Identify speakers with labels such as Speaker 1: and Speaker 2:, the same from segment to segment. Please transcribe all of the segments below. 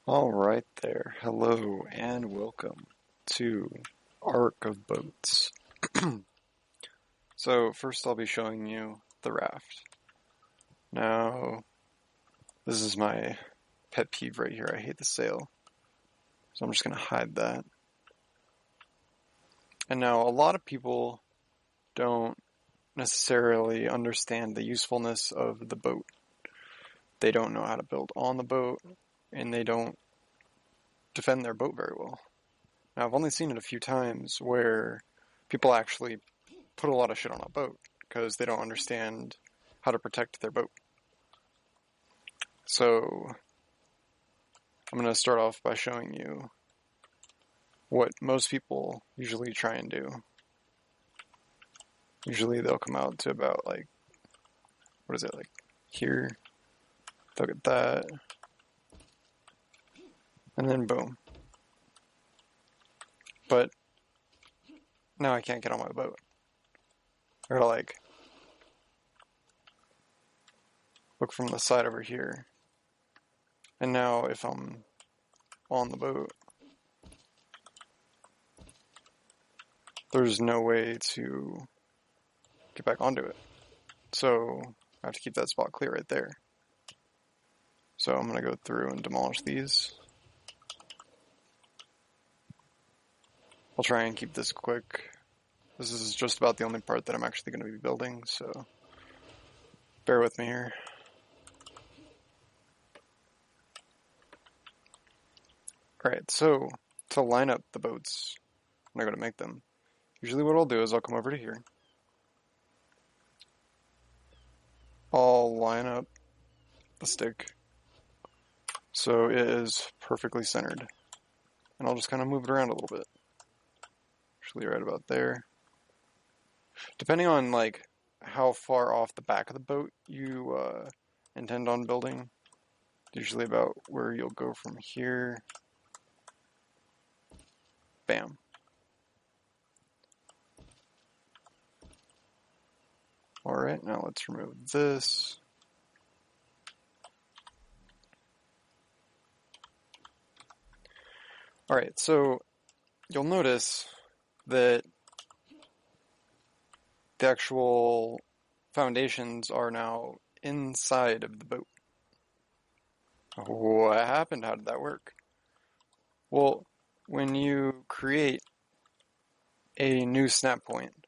Speaker 1: All right there. Hello and welcome to Ark Boats. So first I'll be showing you the raft. Now, this is my pet peeve right here. I hate the sail. So I'm just going to hide that. And now a lot of people don't necessarily understand the usefulness of the boat. They don't know how to build on the boat, and they don't defend their boat very well. Now, I've only seen it a few times where people actually put a lot of shit on a boat because they don't understand how to protect their boat. So, I'm going to start off by showing you what most people usually try and do. Usually they'll come out to about like, what is it, like here, they'll get that, and then boom. But now I can't get on my boat. I gotta like look from the side over here. And now if I'm on the boat, there's no way to get back onto it. So I have to keep that spot clear right there. So I'm gonna go through and demolish these. I'll try and keep this quick. This is just about the only part that I'm actually going to be building, so bear with me here. Alright, so to line up the boats when I go to make them, usually what I'll do is I'll come over to here. I'll line up the stick so it is perfectly centered. And I'll just kind of move it around a little bit. Usually right about there. Depending on like how far off the back of the boat you intend on building, usually about where you'll go from here. Bam. Alright, now let's remove this. Alright, so you'll notice that the actual foundations are now inside of the boat. What happened? How did that work? Well, when you create a new snap point,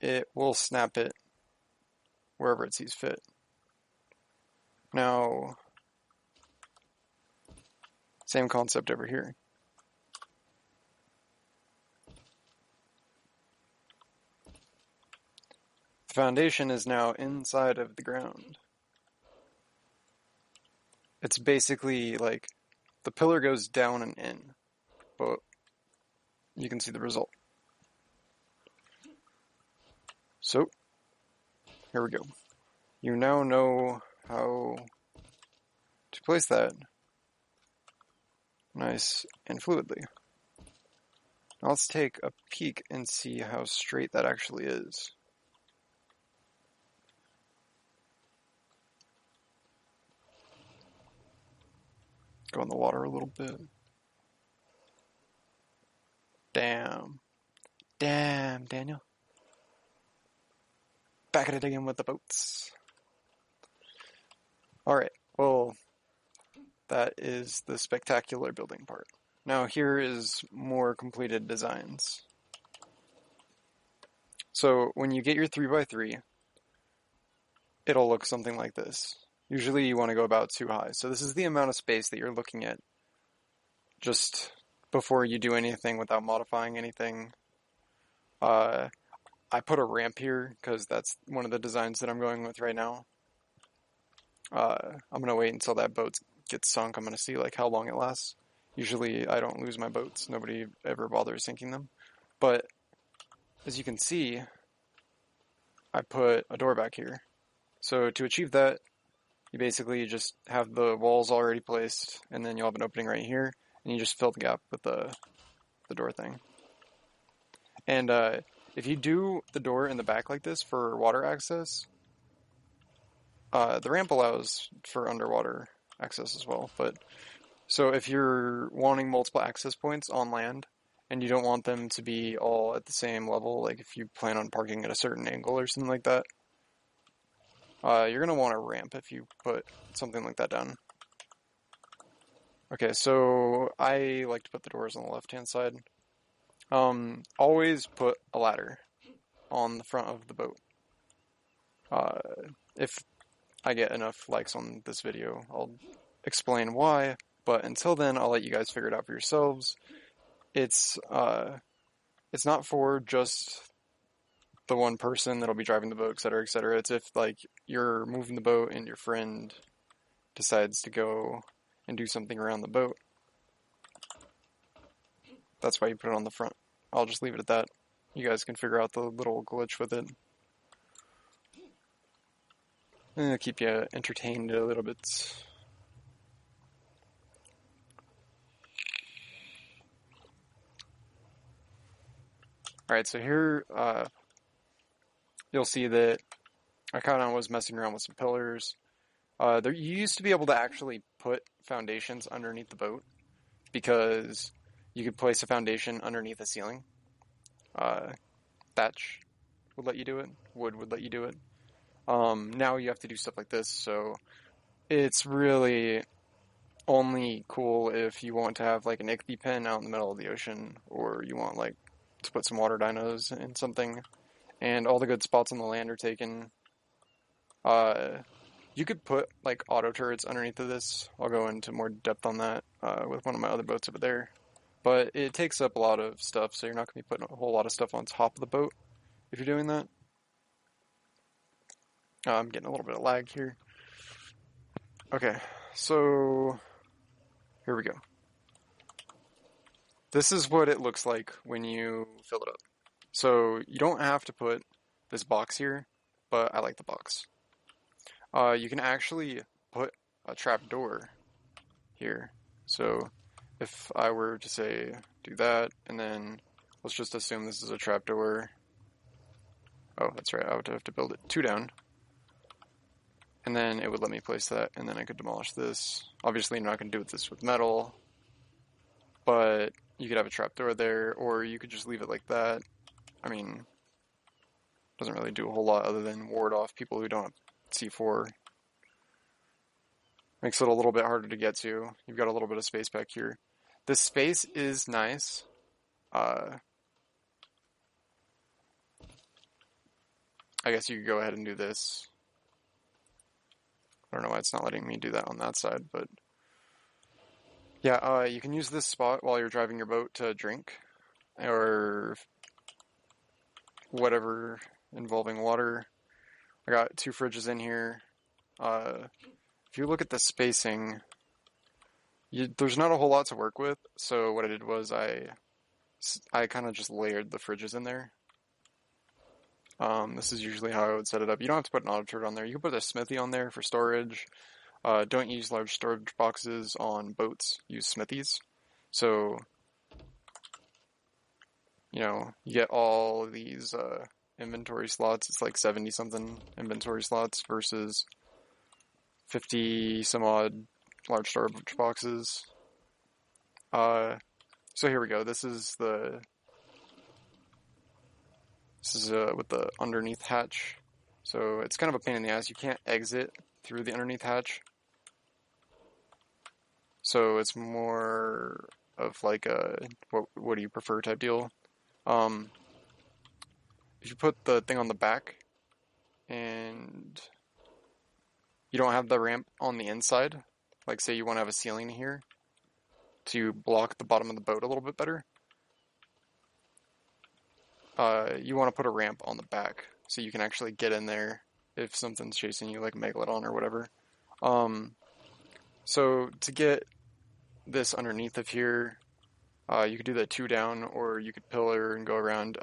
Speaker 1: it will snap it wherever it sees fit. Now, same concept over here. The foundation is now inside of the ground. It's basically like the pillar goes down and in, but you can see the result. So, here we go. You now know how to place that nice and fluidly. Now let's take a peek and see how straight that actually is. Go in the water a little bit. Damn. Damn, Daniel. Back at it again with the boats. Alright, well, that is the spectacular building part. Now here is more completed designs. So when you get your 3x3, it'll look something like this. Usually you want to go about 2 high. So this is the amount of space that you're looking at just before you do anything without modifying anything. I put a ramp here because that's one of the designs that I'm going with right now. I'm going to wait until that boat gets sunk. I'm going to see like how long it lasts. Usually I don't lose my boats. Nobody ever bothers sinking them. But as you can see, I put a door back here. So to achieve that, you basically just have the walls already placed, and then you'll have an opening right here, and you just fill the gap with the door thing. And if you do the door in the back like this for water access, the ramp allows for underwater access as well, but So if you're wanting multiple access points on land, and you don't want them to be all at the same level, like if you plan on parking at a certain angle or something like that, you're going to want a ramp if you put something like that down. Okay, so I like to put the doors on the left-hand side. Always put a ladder on the front of the boat. If I get enough likes on this video, I'll explain why, but until then, I'll let you guys figure it out for yourselves. It's not for just the one person that'll be driving the boat, etc., etc. It's if, like, you're moving the boat and your friend decides to go and do something around the boat. That's why you put it on the front. I'll just leave it at that. You guys can figure out the little glitch with it. And it'll keep you entertained a little bit. Alright, so here you'll see that I kind of was messing around with some pillars. You used to be able to actually put foundations underneath the boat because you could place a foundation underneath a ceiling. Thatch would let you do it. Wood would let you do it. Now you have to do stuff like this, so it's really only cool if you want to have like an ichthy pen out in the middle of the ocean, or you want like to put some water dinos in something, and all the good spots on the land are taken. You could put like auto turrets underneath of this. I'll go into more depth on that with one of my other boats over there. But it takes up a lot of stuff, so you're not going to be putting a whole lot of stuff on top of the boat if you're doing that. I'm getting a little bit of lag here. Okay, so here we go. This is what it looks like when you fill it up. So you don't have to put this box here, but I like the box. You can actually put a trap door here. So if I were to say do that, and then let's just assume this is a trap door. Oh, that's right, I would have to build it 2 down. And then it would let me place that, and then I could demolish this. Obviously, I'm not going to do this with metal, but you could have a trapdoor there, or you could just leave it like that. I mean, doesn't really do a whole lot other than ward off people who don't have C4. Makes it a little bit harder to get to. You've got a little bit of space back here. This space is nice. I guess you could go ahead and do this. I don't know why it's not letting me do that on that side, but yeah, you can use this spot while you're driving your boat to drink, or whatever involving water. I got 2 fridges in here. If you look at the spacing, there's not a whole lot to work with, so what I did was I kind of just layered the fridges in there. This is usually how I would set it up. You don't have to put an auto turret on there. You can put a smithy on there for storage. Don't use large storage boxes on boats. Use smithies. So, you know, you get all of these inventory slots. It's like 70-something inventory slots versus 50-some-odd large storage boxes. So here we go. This is with the underneath hatch. So it's kind of a pain in the ass. You can't exit through the underneath hatch. So it's more of like a what do you prefer type deal. If you put the thing on the back and you don't have the ramp on the inside, like say you want to have a ceiling here to block the bottom of the boat a little bit better, you want to put a ramp on the back so you can actually get in there if something's chasing you, like a megalodon or whatever. So to get this underneath of here, you could do that 2 down, or you could pillar and go around.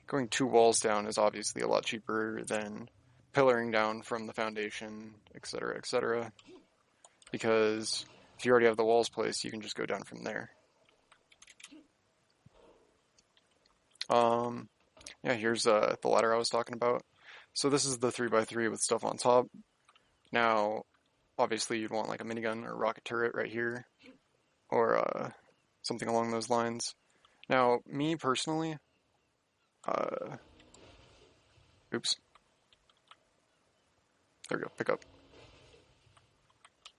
Speaker 1: Going 2 walls down is obviously a lot cheaper than pillaring down from the foundation, etc., etc. Because if you already have the walls placed, you can just go down from there. Yeah, here's the ladder I was talking about. So this is the 3x3 with stuff on top. Now, obviously you'd want like a minigun or rocket turret right here. or something along those lines. Now, me personally, oops, there we go, pick up.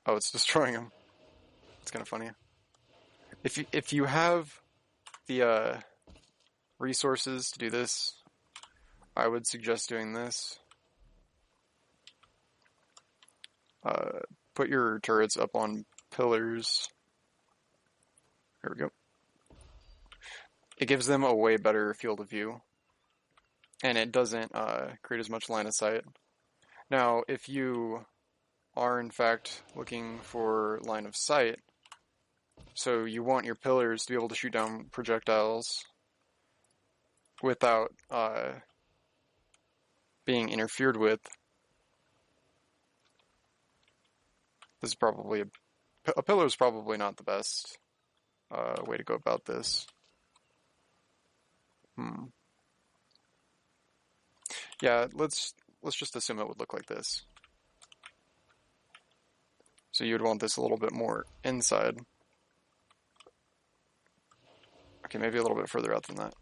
Speaker 1: Oh, it's destroying them. It's kind of funny. If you have the resources to do this, I would suggest doing this. Put your turrets up on pillars. There we go. It gives them a way better field of view, and it doesn't create as much line of sight. Now, if you are in fact looking for line of sight, so you want your pillars to be able to shoot down projectiles without being interfered with, this is probably a pillar is probably not the best way to go about this. Yeah, let's just assume it would look like this. So you'd want this a little bit more inside. Okay, maybe a little bit further out than that.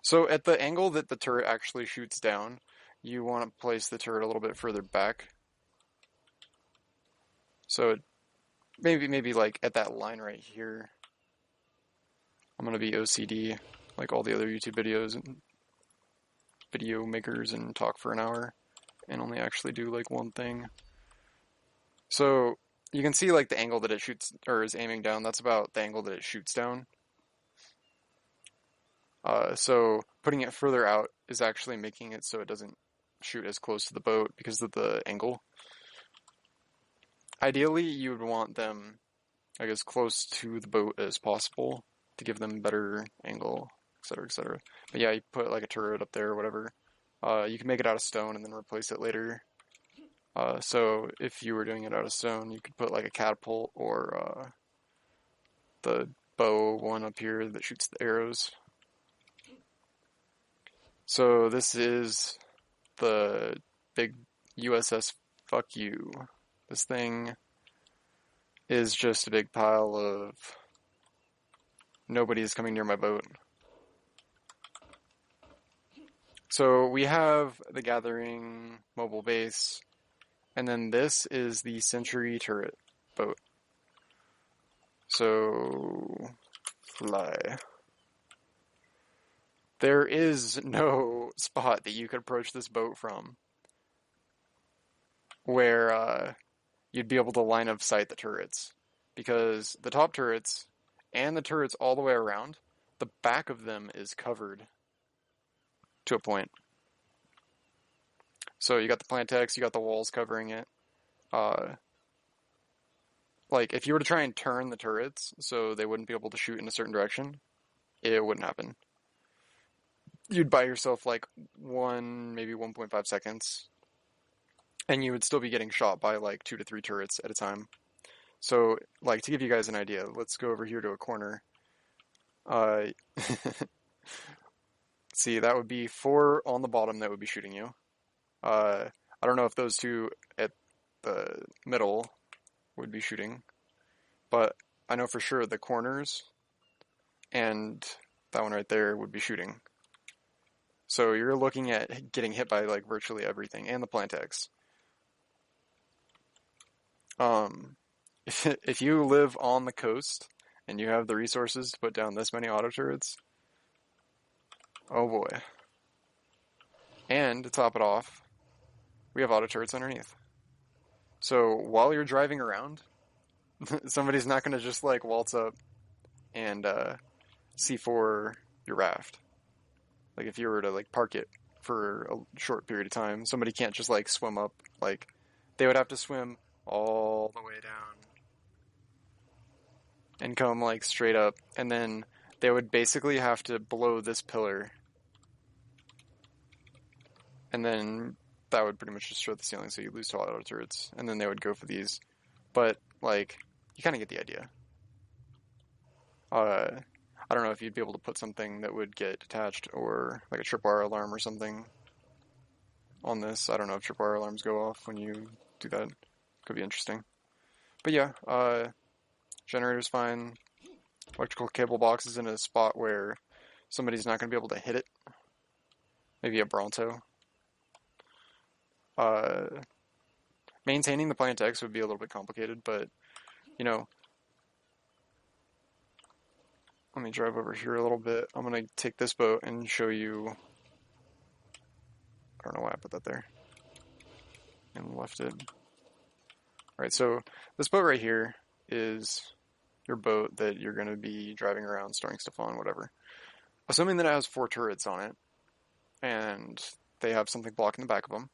Speaker 1: So at the angle that the turret actually shoots down, you want to place the turret a little bit further back. So maybe like at that line right here. I'm going to be OCD like all the other YouTube videos and video makers and talk for an hour and only actually do like one thing. So you can see like the angle that it shoots or is aiming down, that's about the angle that it shoots down. So putting it further out is actually making it so it doesn't shoot as close to the boat because of the angle. Ideally, you would want them, I guess, close to the boat as possible to give them better angle, etc., etc. But yeah, you put like a turret up there or whatever. You can make it out of stone and then replace it later. So if you were doing it out of stone, you could put like a catapult or the bow one up here that shoots the arrows. So this is the big USS Fuck You. This thing is just a big pile of nobody's coming near my boat. So we have the Gathering mobile base, and then this is the Century turret boat. So fly. There is no spot that you could approach this boat from where you'd be able to line of sight the turrets, because the top turrets and the turrets all the way around, the back of them is covered to a point. So you got the Plantex, you got the walls covering it. Like if you were to try and turn the turrets so they wouldn't be able to shoot in a certain direction, it wouldn't happen. You'd buy yourself like 1, maybe 1.5 seconds, and you would still be getting shot by like 2 to 3 turrets at a time. So, like, to give you guys an idea, let's go over here to a corner. See, that would be 4 on the bottom that would be shooting you. I don't know if those 2 at the middle would be shooting, but I know for sure the corners and that one right there would be shooting. So you're looking at getting hit by like virtually everything, and the Plantex. If you live on the coast and you have the resources to put down this many auto turrets, oh boy. And to top it off, we have auto turrets underneath. So while you're driving around, somebody's not going to just like waltz up and C4 your raft. Like if you were to like park it for a short period of time, somebody can't just like swim up. Like they would have to swim all the way down and come like straight up, and then they would basically have to blow this pillar, and then that would pretty much destroy the ceiling, so you lose to all auto turrets, and then they would go for these. But like you kind of get the idea. I don't know if you'd be able to put something that would get detached, or like a tripwire alarm or something on this. I don't know if tripwire alarms go off when you do that. Could be interesting. But yeah, generator's fine. Electrical cable box is in a spot where somebody's not going to be able to hit it. Maybe a Bronto. Maintaining the plant X would be a little bit complicated, but, you know, let me drive over here a little bit. I'm going to take this boat and show you. I don't know why I put that there. And left it. Alright, so this boat right here is your boat that you're going to be driving around, storing stuff on, whatever. Assuming that it has 4 turrets on it, and they have something blocking the back of them,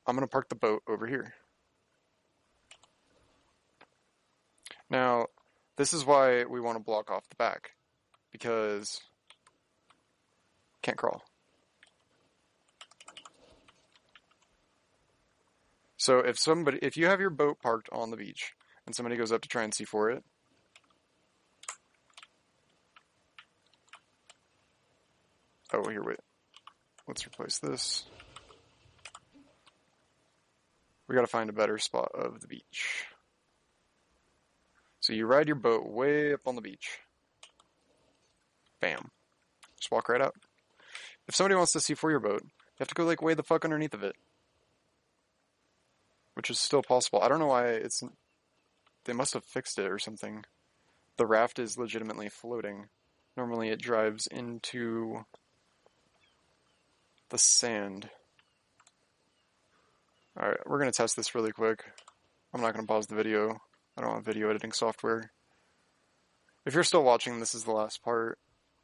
Speaker 1: I'm going to park the boat over here. Now, this is why we want to block off the back, because can't crawl. So if you have your boat parked on the beach and somebody goes up to try and C4 it, oh here, wait, let's replace this. We gotta find a better spot of the beach. So you ride your boat way up on the beach. Bam. Just walk right out. If somebody wants to C4 your boat, you have to go like way the fuck underneath of it. Which is still possible. I don't know why they must have fixed it or something. The raft is legitimately floating. Normally it drives into the sand. Alright, we're going to test this really quick. I'm not going to pause the video. I don't have video editing software. If you're still watching, this is the last part.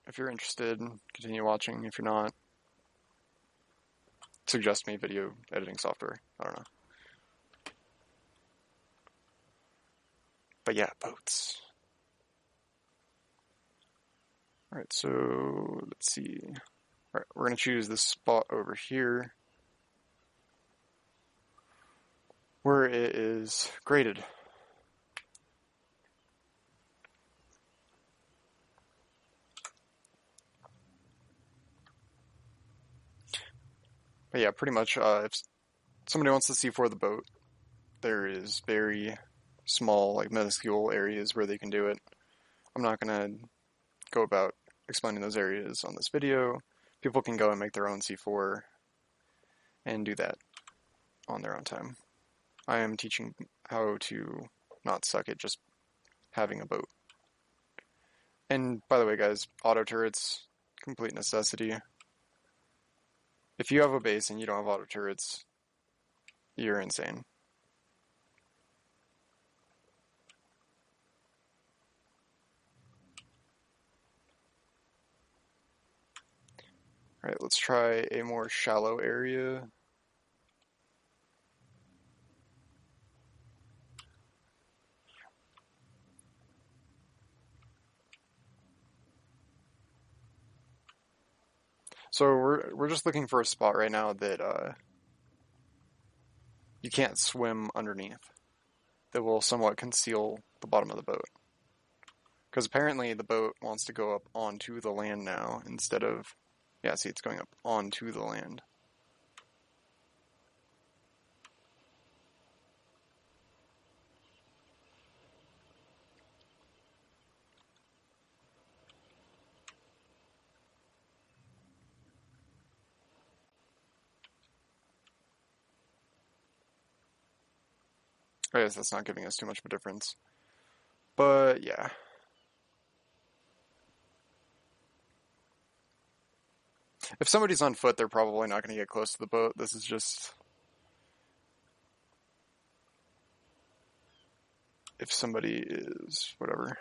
Speaker 1: If you're interested, continue watching. If you're not, suggest me video editing software. I don't know. But yeah, boats. Alright, so let's see. Alright, we're going to choose this spot over here where it is graded. But yeah, pretty much, if somebody wants to C4 the boat, there is very small, like minuscule areas where they can do it. I'm not going to go about explaining those areas on this video. People can go and make their own C4 and do that on their own time. I am teaching how to not suck at just having a boat. And by the way, guys, auto turrets, complete necessity. If you have a base and you don't have auto turrets, you're insane. Alright, let's try a more shallow area. So we're just looking for a spot right now that you can't swim underneath, that will somewhat conceal the bottom of the boat. Because apparently the boat wants to go up onto the land now instead of, yeah, see, it's going up onto the land. I guess that's not giving us too much of a difference. But, yeah. If somebody's on foot, they're probably not going to get close to the boat. This is just... if somebody is... whatever.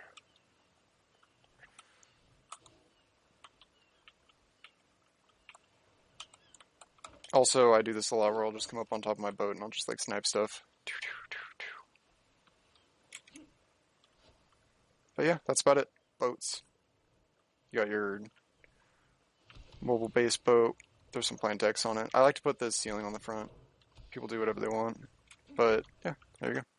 Speaker 1: Also, I do this a lot where I'll just come up on top of my boat and I'll just, like, snipe stuff. But yeah, that's about it. Boats. You got your mobile base boat. There's some plant decks on it. I like to put this ceiling on the front. People do whatever they want. But yeah, there you go.